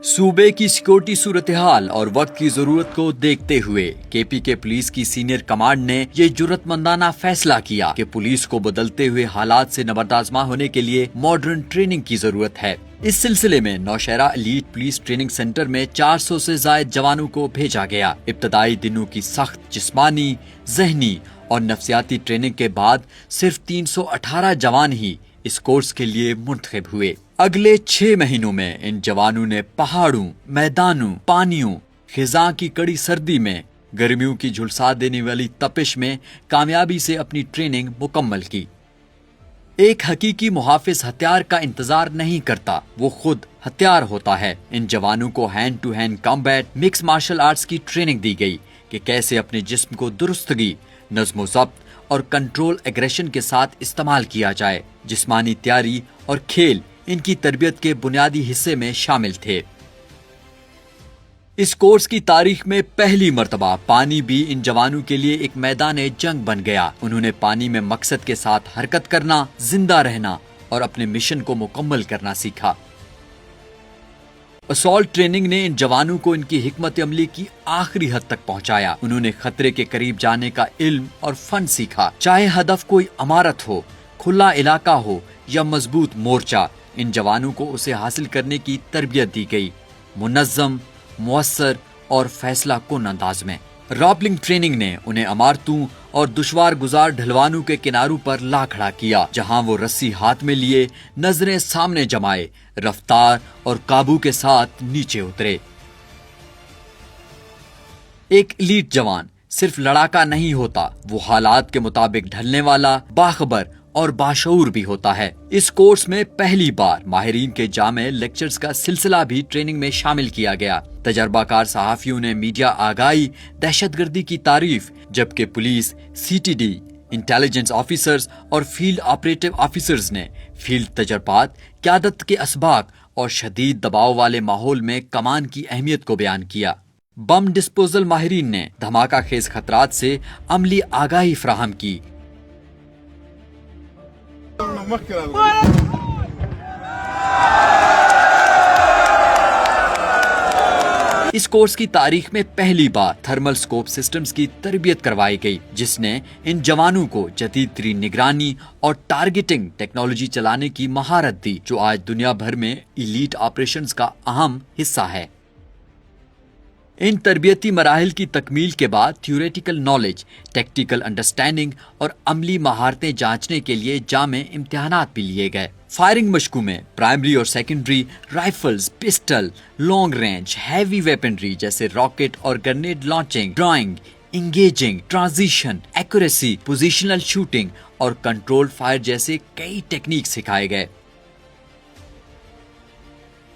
सूबे की सिक्योरिटी सूरत हाल और वक्त की जरूरत को देखते हुए केपी के पुलिस की सीनियर कमांड ने ये जुर्रतमंदाना फैसला किया कि पुलिस को बदलते हुए हालात से नबरदाजमा होने के लिए मॉडर्न ट्रेनिंग की जरूरत है। इस सिलसिले में Nowshera elite police training centre में 400 से ज्यादा जवानों को भेजा गया। इब्तदाई दिनों की सख्त जिस्मानी, जहनी और नफ्सियाती ट्रेनिंग के बाद सिर्फ 318 जवान ही इस कोर्स के लिए मुंतखब हुए। अगले 6 महीनों में इन जवानों ने पहाड़ों, मैदानों, पानियों, खिज़ां की कड़ी सर्दी में, गर्मियों की झुलसा देने वाली तपिश में कामयाबी से अपनी ट्रेनिंग मुकम्मल की। एक हकीकी मुहाफिज हथियार का इंतजार नहीं करता, वो खुद हथियार होता है। इन जवानों को hand to hand combat, mix martial arts की ट्रेनिंग दी गई कि कैसे अपने जिस्म को दुरुस्तगी, नज़्म ज़ब्त और कंट्रोल एग्रेशन के साथ इस्तेमाल किया जाए। जिस्मानी तैयारी और खेल इनकी तरबियत के बुनियादी हिस्से में शामिल थे। इस कोर्स की तारीख में पहली मर्तबा पानी भी इन जवानों के लिए एक मैदान जंग बन गया। उन्होंने पानी में मकसद के साथ हरकत करना, जिंदा रहना और अपने मिशन को मुकम्मल करना सीखा। असॉल्ट ट्रेनिंग ने इन जवानों को इनकी हिकमत अमली की आखिरी हद तक पहुंचाया। उन्होंने खतरे के करीब जाने का इल्म और फन सीखा। चाहे हदफ कोई इमारत हो, खुला इलाका हो या मजबूत मोर्चा, इन जवानों को उसे हासिल करने की तरबियत दी गई, मुनज़्ज़म, मुअस्सर और फैसला कुन अंदाज में। रॉपलिंग ट्रेनिंग ने उन्हें इमारतों और दुश्वार गुजार ढलवानों के किनारों पर ला खड़ा किया, जहां वो रस्सी हाथ में लिए, नजरें सामने जमाए, रफ्तार और काबू के साथ नीचे उतरे। एक एलीट जवान सिर्फ लड़ाका नहीं होता, वो हालात के मुताबिक ढलने वाला, बाखबर और बाशऊर भी होता है। इस कोर्स में पहली बार माहिरीन के जामे लेक्चर्स का सिलसिला भी ट्रेनिंग में शामिल किया गया। तजर्बाकार सहाफियों ने मीडिया आगाही, दहशतगर्दी की तारीफ, जबकि पुलिस, सीटीडी, इंटेलिजेंस ऑफिसर्स और फील्ड ऑपरेटिव ऑफिसर्स ने फील्ड तजर्बात, क़यादत के असबाक और शदीद दबाव वाले माहौल में कमान की अहमियत को बयान किया। बम डिस्पोजल माहिरीन ने धमाका खेज खतरात से अमली आगाही फराहम की। इस कोर्स की तारीख में पहली बार थर्मल स्कोप सिस्टम्स की तरबियत करवाई गई, जिसने इन जवानों को जदीद तरीन निगरानी और टारगेटिंग टेक्नोलॉजी चलाने की महारत दी, जो आज दुनिया भर में एलीट ऑपरेशंस का अहम हिस्सा है। इन तरबियती मराहिल की तकमील के बाद थ्योरेटिकल नॉलेज, टेक्टिकल अंडरस्टैंडिंग और अमली महारतें जांचने के लिए जामे इम्तिहानात भी लिए गए। फायरिंग मशकों में प्राइमरी और secondary rifles, pistol, long range, heavy weaponry जैसे रॉकेट और grenade launching, drawing, engaging, transition, accuracy, positional shooting और कंट्रोल फायर जैसे कई टेक्निक सिखाए गए।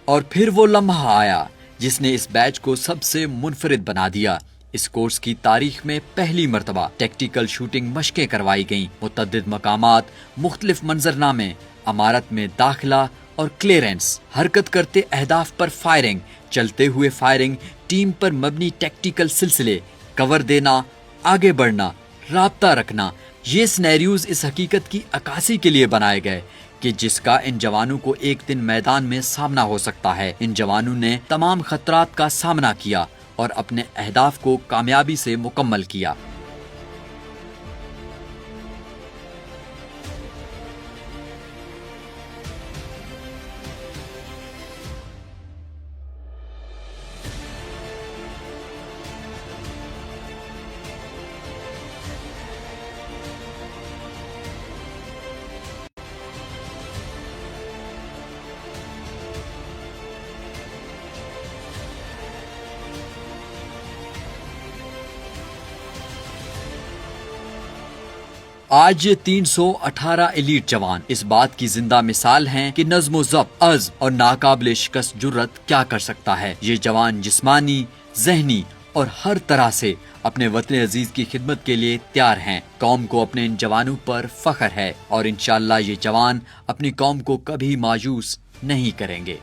और फिर वो लम्हा आया जिसने इस बैच को सबसे मुनफरिद बना दिया। इस कोर्स की तारीख में पहली मर्तबा टैक्टिकल शूटिंग मशकें करवाई गईं। मुतअद्दिद मकामात, मुख्तलिफ मंजरनामे, इमारत में दाखिला और क्लियरेंस, हरकत करते अहदाफ पर फायरिंग, चलते हुए फायरिंग, टीम पर मबनी टैक्टिकल सिलसिले, कवर देना, आगे बढ़ना, राब्ता रखना, ये सिनेरियोज इस हकीकत की अक्कासी के लिए बनाए गए कि जिसका इन जवानों को एक दिन मैदान में सामना हो सकता है। इन जवानों ने तमाम खतरात का सामना किया और अपने अहदाफ को कामयाबी से मुकम्मल किया। आज 318 एलीट जवान इस बात की जिंदा मिसाल हैं कि नज़्म ज़ब्त, अज़्म और नाकाबिल शिकस्त जुर्रत क्या कर सकता है। ये जवान जिस्मानी, ज़हनी और हर तरह से अपने वतन अजीज की खिदमत के लिए तैयार हैं। कौम को अपने इन जवानों पर फख्र है और इंशाअल्लाह ये जवान अपनी कौम को कभी मायूस नहीं करेंगे।